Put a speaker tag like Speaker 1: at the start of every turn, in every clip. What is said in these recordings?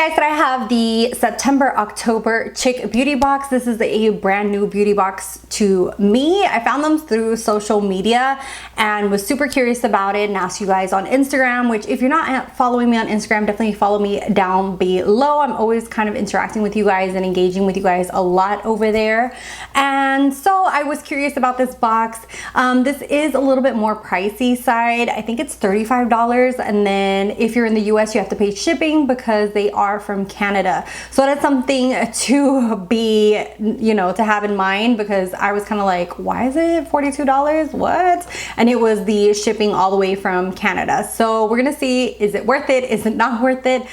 Speaker 1: guys, today I have the September-October Chic beauty box. This is a brand new beauty box to me. I found them through social media and was super curious about it and asked you guys on Instagram, which if you're not following me on Instagram, definitely follow me down below. I'm always kind of interacting with you guys and engaging with you guys a lot over there. And so I was curious about this box. This is a little bit more pricey side. I think it's $35. And then if you're in the US, you have to pay shipping because they are from Canada. So that's something to be, you know, to have in mind, because I was kind of like, why is it $42? What? And it was the shipping all the way from Canada. So we're gonna see, is it worth it? Is it not worth it?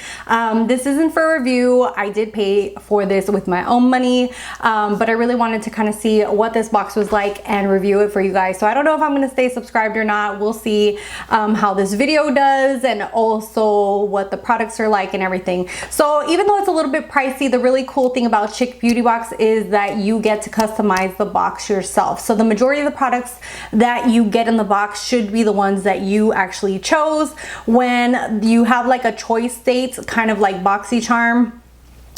Speaker 1: This isn't for review. I did pay for this with my own money, but I really wanted to kind of see what this box was like and review it for you guys. So I don't know if I'm gonna stay subscribed or not. We'll see how this video does and also what the products are like and everything. So even though it's a little bit pricey, the really cool thing about Chic Beauty Box is that you get to customize the box yourself. So the majority of the products that you get in the box should be the ones that you actually chose. When you have like a choice state, kind of like Boxycharm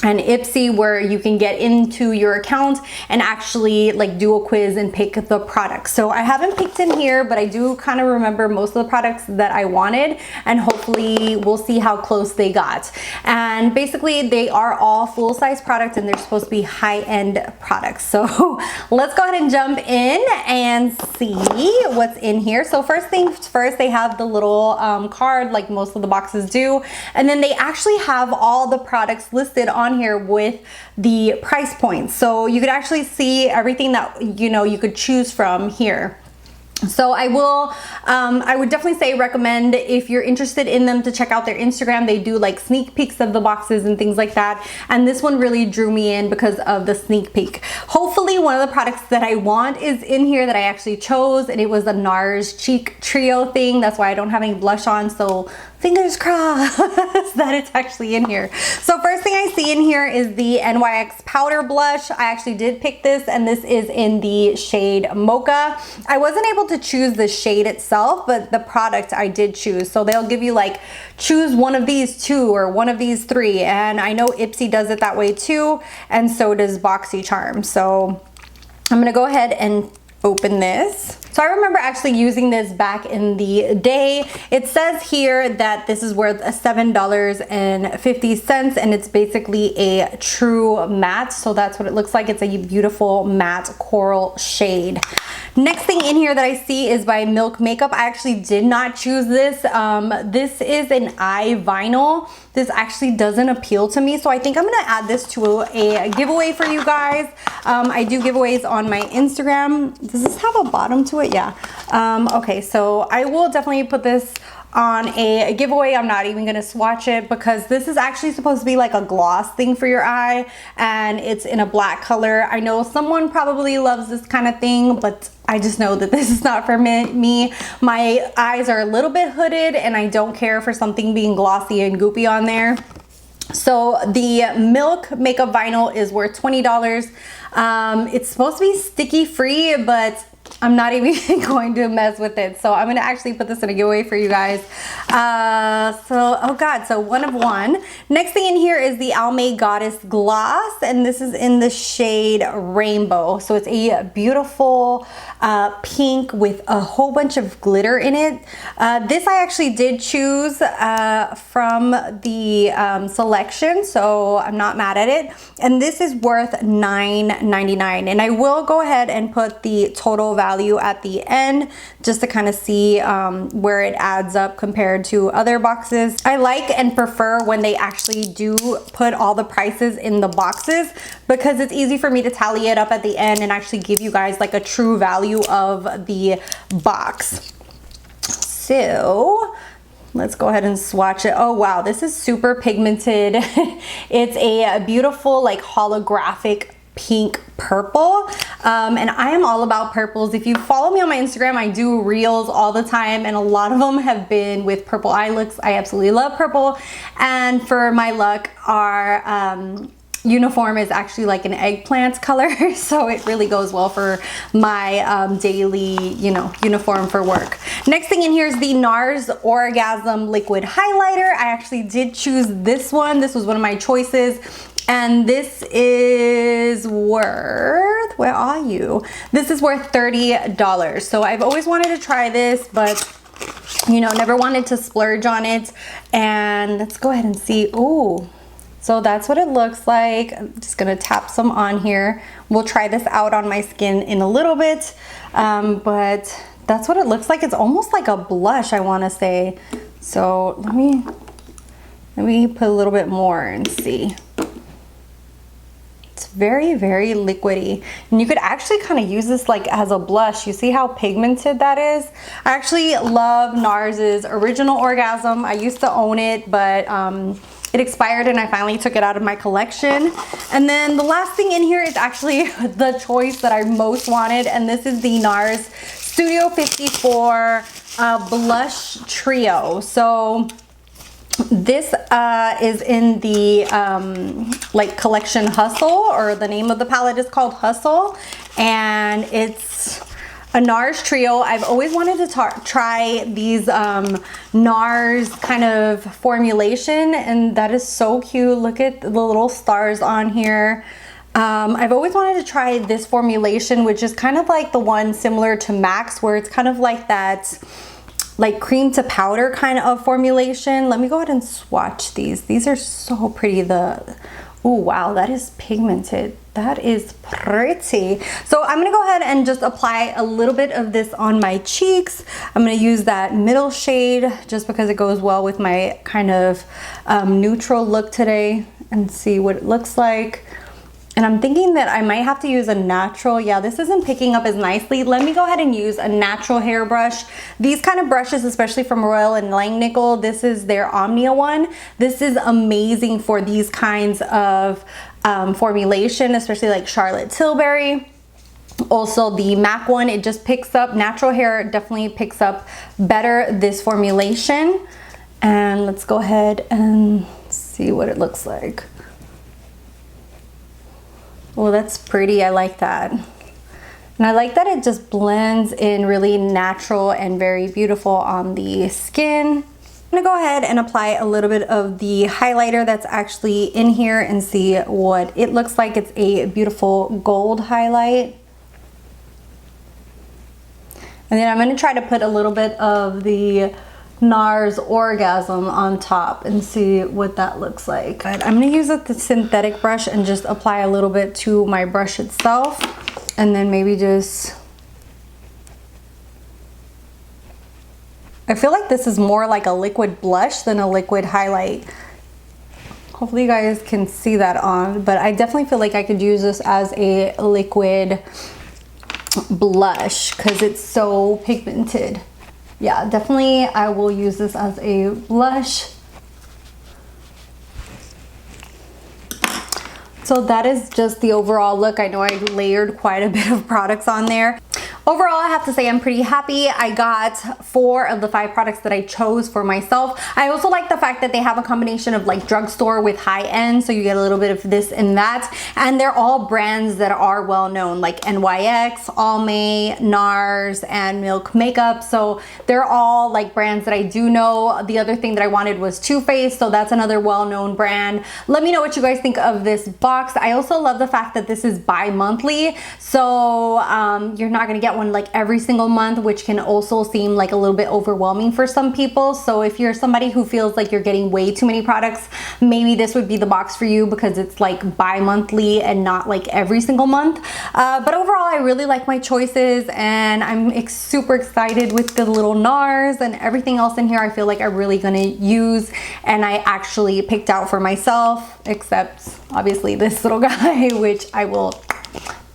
Speaker 1: and Ipsy, where you can get into your account and actually like do a quiz and pick the product. So I haven't picked in here, but I do kind of remember most of the products that I wanted, and hopefully we'll see how close they got. And basically they are all full-size products and they're supposed to be high-end products. So let's go ahead and jump in and see what's in here. So first things first, they have the little card like most of the boxes do, and then they actually have all the products listed on here with the price points, so you could actually see everything that you could choose from here. So I would definitely say recommend, if you're interested in them, to check out their Instagram. They do like sneak peeks of the boxes and things like that. And this one really drew me in because of the sneak peek. Hopefully one of the products that I want is in here that I actually chose, and it was the NARS Cheek Trio thing. That's why I don't have any blush on. So fingers crossed that it's actually in here. So first thing I see in here is the NYX powder blush. I actually did pick this, and this is in the shade Mocha. I wasn't able to choose the shade itself, but the product I did choose. So they'll give you like, choose one of these two or one of these three. And I know Ipsy does it that way too, and so does Boxycharm. So I'm gonna go ahead and open this. So I remember actually using this back in the day. It says here that this is worth $7.50, and it's basically a true matte. So that's what it looks like. It's a beautiful matte coral shade. Next thing in here that I see is by Milk Makeup. I actually did not choose this. This is an eye vinyl. This actually doesn't appeal to me, so I think I'm gonna add this to a giveaway for you guys. I do giveaways on my Instagram. Does this have a bottom to it? Yeah. Okay, so I will definitely put this on a giveaway. I'm not even gonna swatch it because this is actually supposed to be like a gloss thing for your eye, and it's in a black color. I know someone probably loves this kind of thing, but I just know that this is not for me. My eyes are a little bit hooded, and I don't care for something being glossy and goopy on there. So the Milk Makeup Vinyl is worth $20. It's supposed to be sticky free, but I'm not even going to mess with it. So I'm gonna actually put this in a giveaway for you guys. Oh God, so one of one. Next thing in here is the Almay Goddess Gloss, and this is in the shade Rainbow. So it's a beautiful pink with a whole bunch of glitter in it. This I actually did choose from the selection, so I'm not mad at it. And this is worth $9.99, and I will go ahead and put the total value at the end just to kind of see where it adds up compared to other boxes. I like and prefer when they actually do put all the prices in the boxes, because it's easy for me to tally it up at the end and actually give you guys like a true value of the box. So let's go ahead and swatch it. Oh wow, this is super pigmented. It's a beautiful like holographic pink purple, and I am all about purples. If you follow me on my Instagram, I do reels all the time, and a lot of them have been with purple eye looks. I absolutely love purple, and for my look are uniform is actually like an eggplant color, so it really goes well for my daily, you know, uniform for work. Next thing in here is the NARS Orgasm Liquid Highlighter. I actually did choose this one. This was one of my choices. And this is worth, where are you? This is worth $30. So I've always wanted to try this, but you know, never wanted to splurge on it. And let's go ahead and see. Ooh, so that's what it looks like. I'm just gonna tap some on here. We'll try this out on my skin in a little bit, but that's what it looks like. It's almost like a blush, I wanna say. So let me put a little bit more and see. It's very, very liquidy, and you could actually kind of use this like as a blush. You see how pigmented that is? I actually love NARS's Original Orgasm. I used to own it, but it expired and I finally took it out of my collection. And then the last thing in here is actually the choice that I most wanted, and this is the NARS Studio 54 Blush Trio. So this is in the like collection Hustle, or the name of the palette is called Hustle, and it's a NARS trio. I've always wanted to try these NARS kind of formulation, and that is so cute. Look at the little stars on here. I've always wanted to try this formulation, which is kind of like the one similar to MAC's, where it's kind of like that like cream to powder kind of formulation. Let me go ahead and swatch these. These are so pretty. Oh wow, that is pigmented. That is pretty. So I'm gonna go ahead and just apply a little bit of this on my cheeks. I'm gonna use that middle shade just because it goes well with my kind of neutral look today, and see what it looks like. And I'm thinking that I might have to use a natural. Yeah, this isn't picking up as nicely. Let me go ahead and use a natural hairbrush. These kind of brushes, especially from Royal and Langnickel, this is their Omnia one. This is amazing for these kinds of formulation, especially like Charlotte Tilbury. Also the MAC one, it just picks up, natural hair definitely picks up better this formulation. And let's go ahead and see what it looks like. Well, that's pretty. I like that. And I like that it just blends in really natural and very beautiful on the skin. I'm gonna go ahead and apply a little bit of the highlighter that's actually in here and see what it looks like. It's a beautiful gold highlight. And then I'm gonna try to put a little bit of the NARS Orgasm on top and see what that looks like. But I'm gonna use the synthetic brush and just apply a little bit to my brush itself, and then maybe just, I feel like this is more like a liquid blush than a liquid highlight. Hopefully you guys can see that on, but I definitely feel like I could use this as a liquid blush because it's so pigmented. Yeah, definitely I will use this as a blush. So that is just the overall look. I know I layered quite a bit of products on there. Overall, I have to say I'm pretty happy. I got 4 of the 5 products that I chose for myself. I also like the fact that they have a combination of like drugstore with high end, so you get a little bit of this and that. And they're all brands that are well known, like NYX, Almay, NARS, and Milk Makeup. So they're all like brands that I do know. The other thing that I wanted was Too Faced, so that's another well-known brand. Let me know what you guys think of this box. I also love the fact that this is bi-monthly, so you're not gonna get one like every single month, which can also seem like a little bit overwhelming for some people. So if you're somebody who feels like you're getting way too many products, maybe this would be the box for you because it's like bi-monthly and not like every single month. But overall, I really like my choices, and I'm super excited with the little NARS and everything else in here. I feel like I'm really gonna use, and I actually picked out for myself, except obviously this little guy, which I will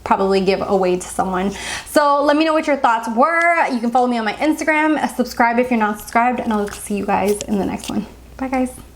Speaker 1: probably give away to someone. So let me know what your thoughts were. You can follow me on my Instagram, subscribe if you're not subscribed, and I'll see you guys in the next one. Bye guys.